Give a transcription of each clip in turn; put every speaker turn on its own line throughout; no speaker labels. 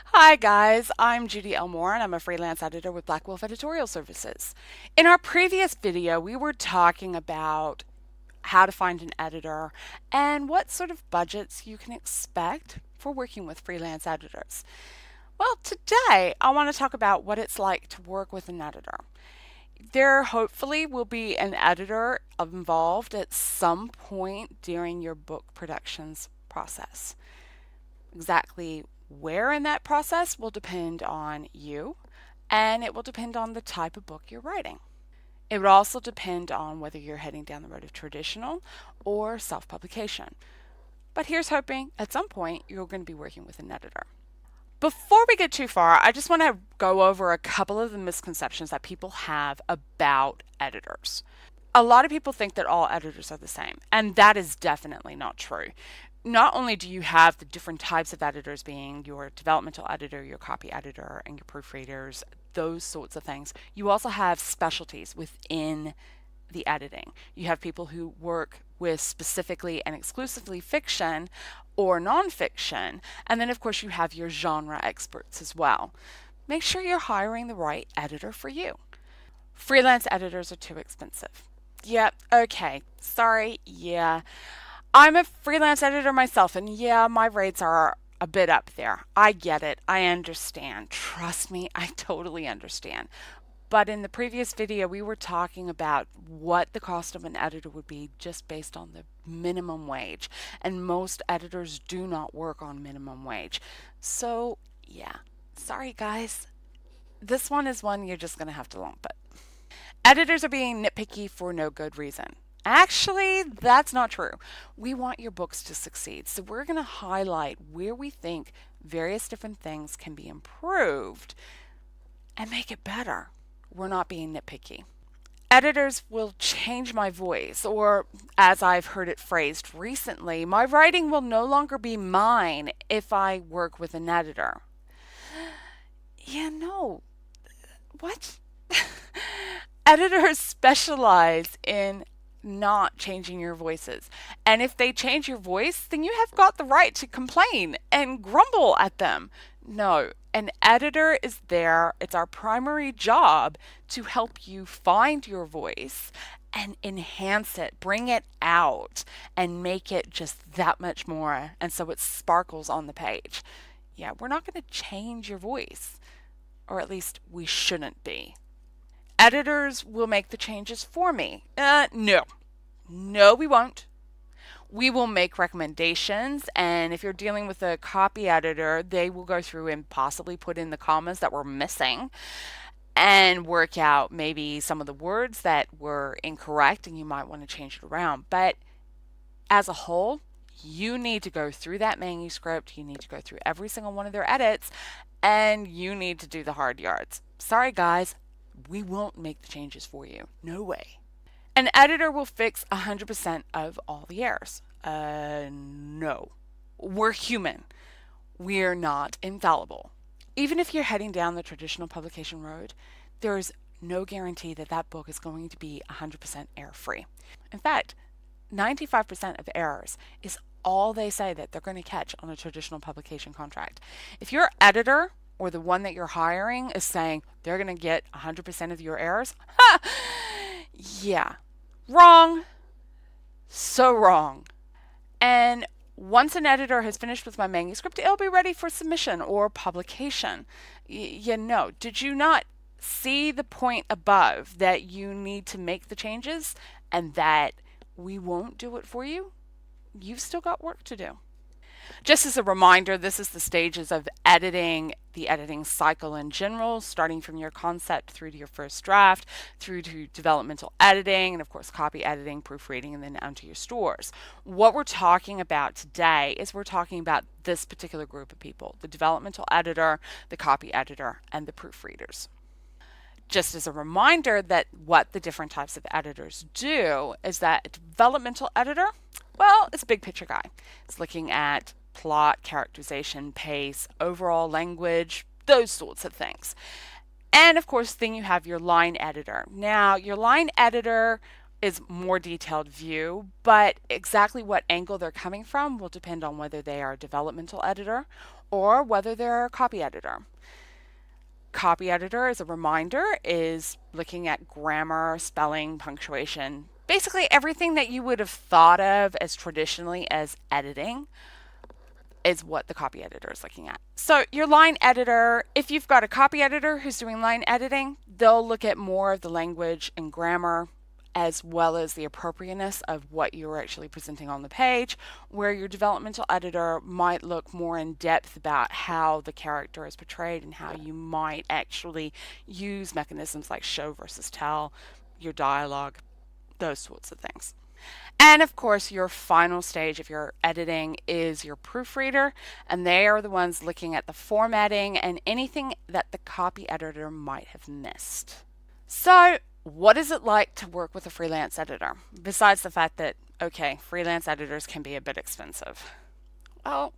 Hi guys, I'm Judy Elmore and I'm a freelance editor with Black Wolf Editorial Services. In our previous video, we were talking about how to find an editor and what sort of budgets you can expect for working with freelance editors. Well, today I want to talk about what it's like to work with an editor. There hopefully will be an editor involved at some point during your book productions process. Exactly where in that process will depend on you, and it will depend on the type of book you're writing. It would also depend on whether you're heading down the road of traditional or self publication. But here's hoping at some point you're going to be working with an editor. Before we get too far, I just want to go over a couple of the misconceptions that people have about editors. A lot of people think that all editors are the same, and that is definitely not true. Not only do you have the different types of editors being your developmental editor, your copy editor, and your proofreaders, those sorts of things, you also have specialties within the editing. You have people who work with specifically and exclusively fiction or nonfiction, and then of course you have your genre experts as well. Make sure you're hiring the right editor for you. Freelance editors are too expensive. Yep, okay, sorry, yeah. I'm a freelance editor myself, and yeah, my rates are a bit up there. I get it. I understand. Trust me, I totally understand. But in the previous video, we were talking about what the cost of an editor would be just based on the minimum wage. And most editors do not work on minimum wage. So, yeah, sorry guys. This one is one you're just going to have to lump it. Editors are being nitpicky for no good reason. Actually, that's not true. We want your books to succeed. So we're going to highlight where we think various different things can be improved and make it better. We're not being nitpicky. Editors will change my voice, or as I've heard it phrased recently, my writing will no longer be mine if I work with an editor. Yeah, no. What? Editors specialize in not changing your voices. And if they change your voice, then you have got the right to complain and grumble at them. No, an editor is there. It's our primary job to help you find your voice and enhance it, bring it out, and make it just that much more. And so it sparkles on the page. Yeah, we're not going to change your voice, or at least we shouldn't be. Editors will make the changes for me. No. No, we won't. We will make recommendations, and if you're dealing with a copy editor, they will go through and possibly put in the commas that were missing and work out maybe some of the words that were incorrect and you might want to change it around. But as a whole, you need to go through that manuscript, you need to go through every single one of their edits, and you need to do the hard yards. Sorry, guys, we won't make the changes for you. No way. An editor will fix 100% of all the errors. No. We're human. We're not infallible. Even if you're heading down the traditional publication road, there's no guarantee that that book is going to be 100% error-free. In fact, 95% of errors is all they say that they're going to catch on a traditional publication contract. If your editor or the one that you're hiring is saying they're going to get 100% of your errors, yeah, wrong. So wrong. And once an editor has finished with my manuscript, it'll be ready for submission or publication. Did you not see the point above that you need to make the changes and that we won't do it for you? You've still got work to do. Just as a reminder, this is the stages of editing, the editing cycle in general, starting from your concept through to your first draft, through to developmental editing, and of course copy editing, proofreading, and then onto your stores. What we're talking about today is we're talking about this particular group of people, the developmental editor, the copy editor, and the proofreaders. Just as a reminder that what the different types of editors do is that a developmental editor, well, it's a big picture guy. It's looking at plot, characterization, pace, overall language, those sorts of things. And of course, then you have your line editor. Now, your line editor is more detailed view, but exactly what angle they're coming from will depend on whether they are a developmental editor or whether they're a copy editor. Copy editor, as a reminder, is looking at grammar, spelling, punctuation, basically everything that you would have thought of as traditionally as editing is what the copy editor is looking at. So your line editor, if you've got a copy editor who's doing line editing, they'll look at more of the language and grammar as well as the appropriateness of what you're actually presenting on the page, where your developmental editor might look more in depth about how the character is portrayed and how you might actually use mechanisms like show versus tell, your dialogue, those sorts of things. And of course, your final stage of your editing is your proofreader, and they are the ones looking at the formatting and anything that the copy editor might have missed. So, what is it like to work with a freelance editor? Besides the fact that, okay, freelance editors can be a bit expensive. Well,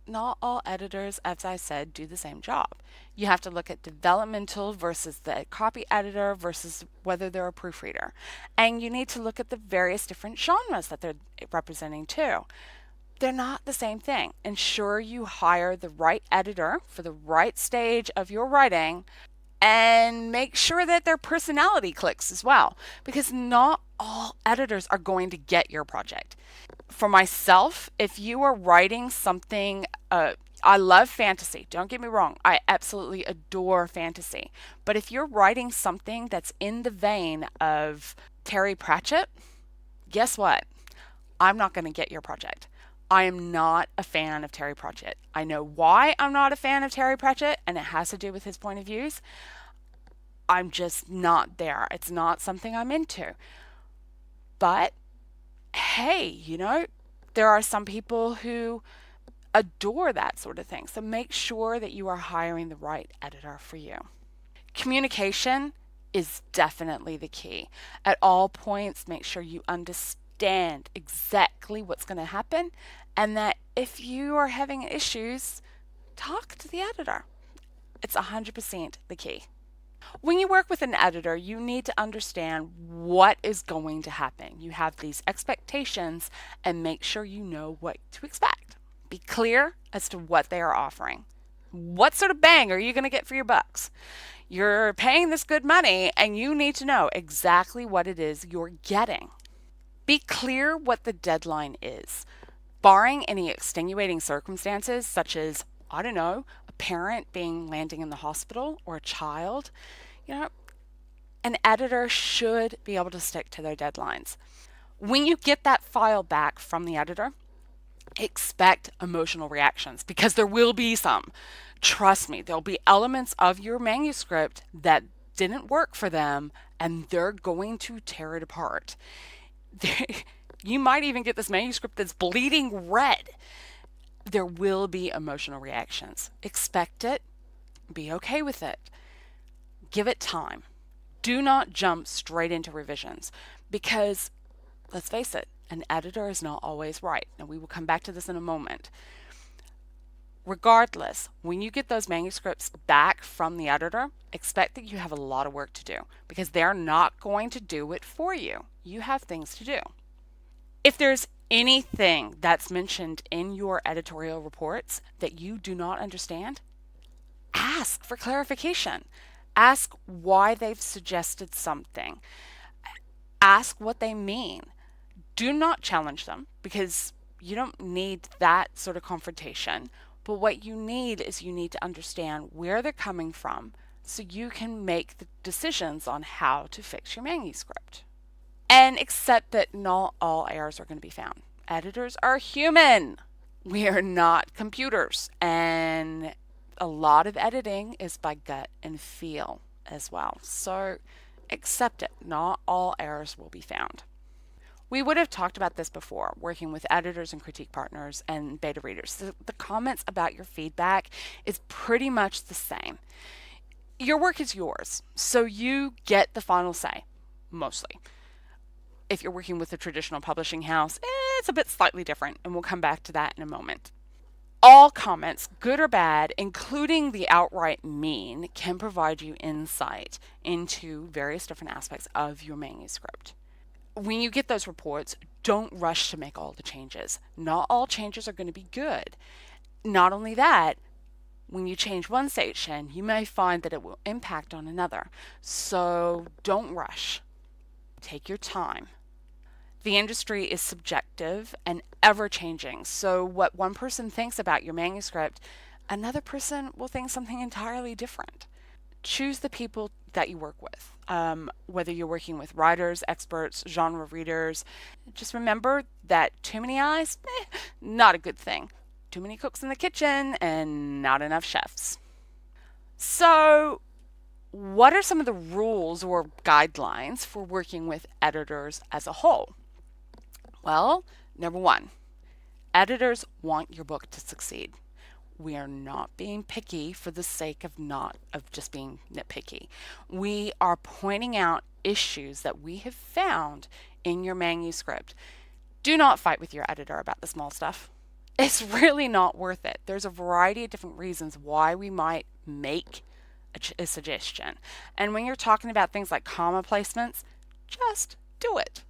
not all editors, as I said, do the same job. You have to look at developmental versus the copy editor versus whether they're a proofreader. And you need to look at the various different genres that they're representing too. They're not the same thing. Ensure you hire the right editor for the right stage of your writing and make sure that their personality clicks as well, because not all editors are going to get your project. For myself, if you are writing something, I love fantasy. Don't get me wrong. I absolutely adore fantasy. But if you're writing something that's in the vein of Terry Pratchett, guess what? I'm not going to get your project. I am not a fan of Terry Pratchett. I know why I'm not a fan of Terry Pratchett, and it has to do with his point of views. I'm just not there. It's not something I'm into. But hey, there are some people who adore that sort of thing. So make sure that you are hiring the right editor for you. Communication is definitely the key. At all points, make sure you understand exactly what's going to happen, and that if you are having issues, talk to the editor. It's 100% the key. When you work with an editor, you need to understand what is going to happen. You have these expectations and make sure you know what to expect. Be clear as to what they are offering. What sort of bang are you going to get for your bucks? You're paying this good money and you need to know exactly what it is you're getting. Be clear what the deadline is. Barring any extenuating circumstances, such as, I don't know, a parent landing in the hospital or a child, an editor should be able to stick to their deadlines. When you get that file back from the editor, expect emotional reactions, because there will be some. Trust me, there'll be elements of your manuscript that didn't work for them, and they're going to tear it apart. You might even get this manuscript that's bleeding red. There will be emotional reactions. Expect it. Be okay with it. Give it time. Do not jump straight into revisions, because let's face it, an editor is not always right. And we will come back to this in a moment. Regardless, when you get those manuscripts back from the editor, expect that you have a lot of work to do, because they're not going to do it for you. You have things to do. If there's anything that's mentioned in your editorial reports that you do not understand, ask for clarification. Ask why they've suggested something. Ask what they mean. Do not challenge them, because you don't need that sort of confrontation. But what you need is you need to understand where they're coming from so you can make the decisions on how to fix your manuscript. And accept that not all errors are going to be found. Editors are human. We are not computers. And a lot of editing is by gut and feel as well. So accept it. Not all errors will be found. We would have talked about this before, working with editors and critique partners and beta readers. The comments about your feedback is pretty much the same. Your work is yours, so you get the final say, mostly. If you're working with a traditional publishing house, it's a bit slightly different, and we'll come back to that in a moment. All comments, good or bad, including the outright mean, can provide you insight into various different aspects of your manuscript. When you get those reports, don't rush to make all the changes. Not all changes are going to be good. Not only that, when you change one section, you may find that it will impact on another. So don't rush. Take your time. The industry is subjective and ever changing. So what one person thinks about your manuscript, another person will think something entirely different. Choose the people that you work with, whether you're working with writers, experts, genre readers. Just remember that too many eyes, not a good thing. Too many cooks in the kitchen and not enough chefs. So, what are some of the rules or guidelines for working with editors as a whole? Well, number one, editors want your book to succeed. We are not being picky for the sake of just being nitpicky. We are pointing out issues that we have found in your manuscript. Do not fight with your editor about the small stuff. It's really not worth it. There's a variety of different reasons why we might make a suggestion. And when you're talking about things like comma placements, just do it.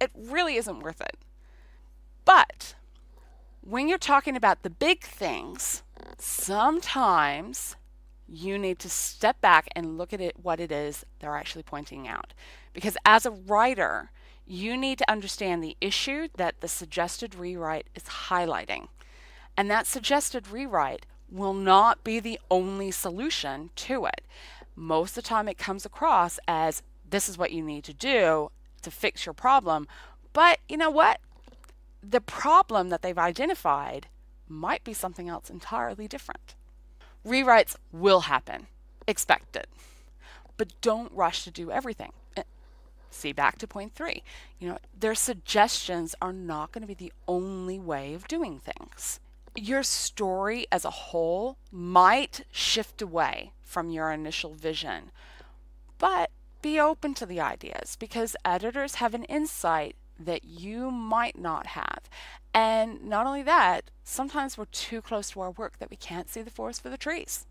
It really isn't worth it. But when you're talking about the big things, sometimes you need to step back and look at what it is they're actually pointing out. Because as a writer, you need to understand the issue that the suggested rewrite is highlighting. And that suggested rewrite will not be the only solution to it. Most of the time it comes across as this is what you need to do to fix your problem. But you know what? The problem that they've identified might be something else entirely different. Rewrites will happen. Expect it. But don't rush to do everything. See, back to point 3. Their suggestions are not going to be the only way of doing things. Your story as a whole might shift away from your initial vision, but be open to the ideas because editors have an insight that you might not have. And not only that, sometimes we're too close to our work that we can't see the forest for the trees.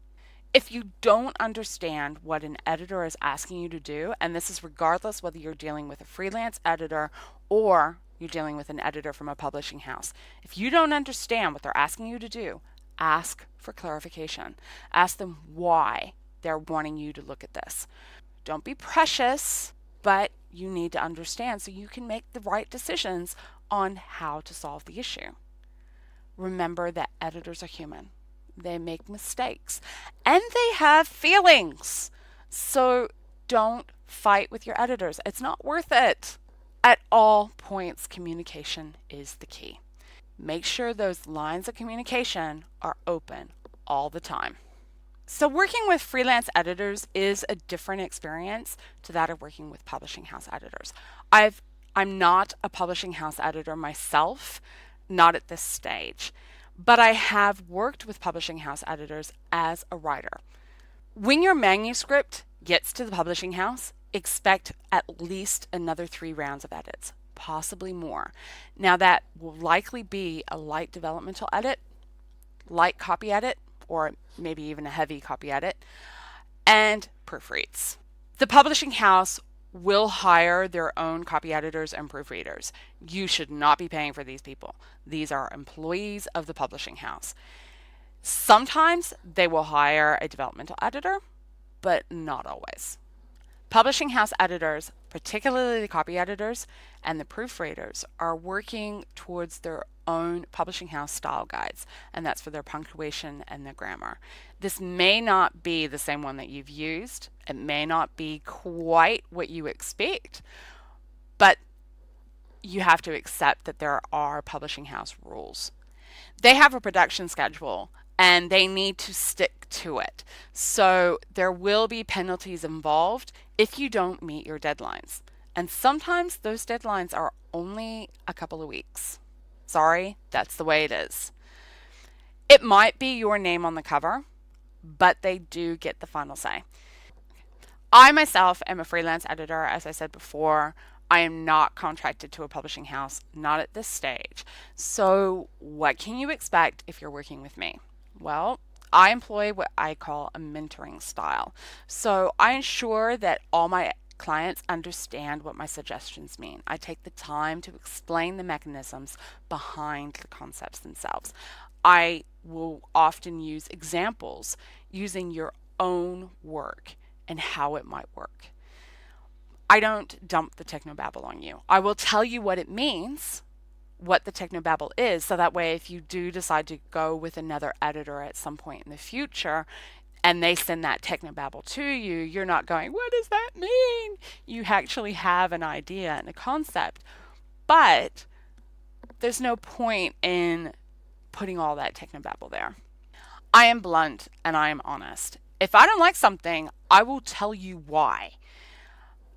If you don't understand what an editor is asking you to do, and this is regardless whether you're dealing with a freelance editor or you're dealing with an editor from a publishing house, if you don't understand what they're asking you to do, ask for clarification. Ask them why they're wanting you to look at this. Don't be precious, but you need to understand so you can make the right decisions on how to solve the issue. Remember that editors are human. They make mistakes and they have feelings. So don't fight with your editors. It's not worth it. At all points, communication is the key. Make sure those lines of communication are open all the time. So working with freelance editors is a different experience to that of working with publishing house editors. I'm not a publishing house editor myself, not at this stage, but I have worked with publishing house editors as a writer. When your manuscript gets to the publishing house, expect at least another 3 rounds of edits, possibly more. Now that will likely be a light developmental edit, light copy edit, or maybe even a heavy copy edit, and proofreads. The publishing house will hire their own copy editors and proofreaders. You should not be paying for these people. These are employees of the publishing house. Sometimes they will hire a developmental editor, but not always. Publishing house editors, particularly the copy editors and the proofreaders, are working towards their own publishing house style guides, and that's for their punctuation and their grammar. This may not be the same one that you've used. It may not be quite what you expect, but you have to accept that there are publishing house rules. They have a production schedule and they need to stick to it. So there will be penalties involved if you don't meet your deadlines. And sometimes those deadlines are only a couple of weeks. Sorry, that's the way it is. It might be your name on the cover, but they do get the final say. I myself am a freelance editor, as I said before. I am not contracted to a publishing house, not at this stage. So what can you expect if you're working with me? Well, I employ what I call a mentoring style. So I ensure that all my clients understand what my suggestions mean. I take the time to explain the mechanisms behind the concepts themselves. I will often use examples using your own work and how it might work. I don't dump the technobabble on you. I will tell you what it means, what the technobabble is, so that way if you do decide to go with another editor at some point in the future and they send that technobabble to you, you're not going, what does that mean? You actually have an idea and a concept, but there's no point in putting all that technobabble there. I am blunt and I am honest. If I don't like something, I will tell you why.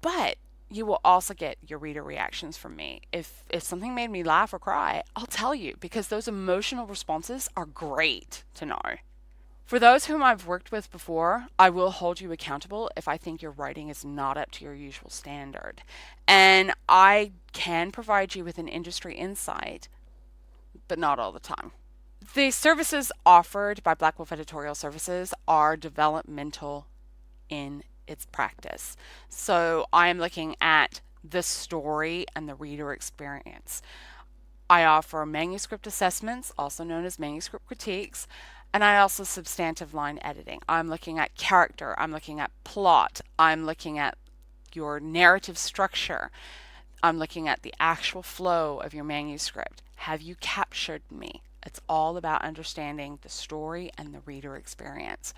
But you will also get your reader reactions from me. If something made me laugh or cry, I'll tell you, because those emotional responses are great to know. For those whom I've worked with before, I will hold you accountable if I think your writing is not up to your usual standard. And I can provide you with an industry insight, but not all the time. The services offered by Black Wolf Editorial Services are developmental in its practice. So I am looking at the story and the reader experience. I offer manuscript assessments, also known as manuscript critiques, and I also substantive line editing. I'm looking at character, I'm looking at plot, I'm looking at your narrative structure, I'm looking at the actual flow of your manuscript. Have you captured me? It's all about understanding the story and the reader experience.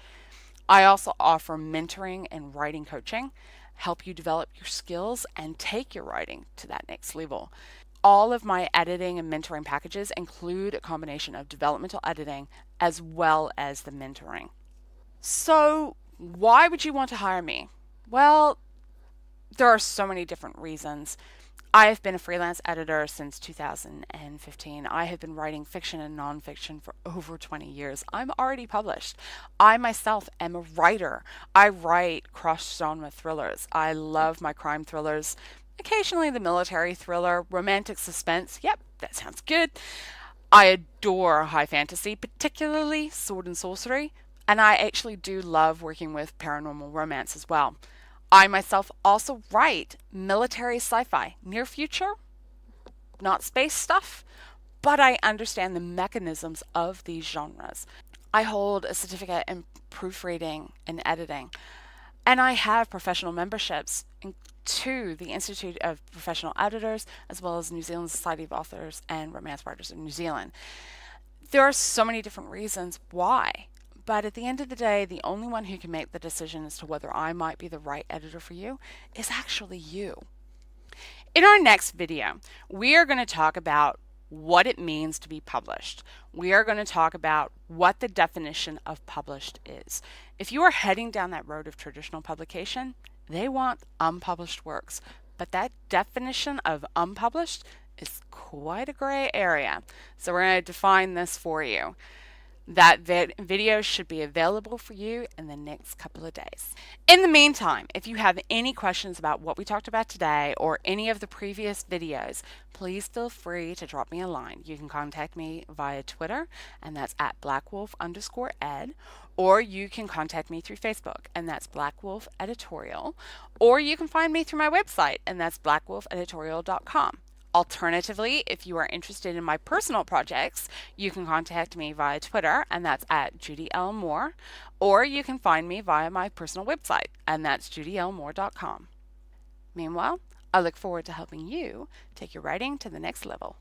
I also offer mentoring and writing coaching, help you develop your skills and take your writing to that next level. All of my editing and mentoring packages include a combination of developmental editing as well as the mentoring. So, why would you want to hire me? Well, there are so many different reasons. I have been a freelance editor since 2015. I have been writing fiction and nonfiction for over 20 years. I'm already published. I myself am a writer. I write cross-genre thrillers. I love my crime thrillers, occasionally the military thriller, romantic suspense. Yep, that sounds good. I adore high fantasy, particularly sword and sorcery, and I actually do love working with paranormal romance as well. I myself also write military sci-fi, near future, not space stuff, but I understand the mechanisms of these genres. I hold a certificate in proofreading and editing, and I have professional memberships to the Institute of Professional Editors, as well as New Zealand Society of Authors and Romance Writers of New Zealand. There are so many different reasons why. But at the end of the day, the only one who can make the decision as to whether I might be the right editor for you is actually you. In our next video, we are going to talk about what it means to be published. We are going to talk about what the definition of published is. If you are heading down that road of traditional publication, they want unpublished works. But that definition of unpublished is quite a gray area. So we're going to define this for you. That video should be available for you in the next couple of days. In the meantime, if you have any questions about what we talked about today or any of the previous videos, please feel free to drop me a line. You can contact me via Twitter, and that's at blackwolf_ed, or you can contact me through Facebook, and that's Black Wolf Editorial, or you can find me through my website, and that's blackwolfeditorial.com. Alternatively, if you are interested in my personal projects, you can contact me via Twitter, and that's at Judy L. Moore, or you can find me via my personal website, and that's judylmoore.com. Meanwhile, I look forward to helping you take your writing to the next level.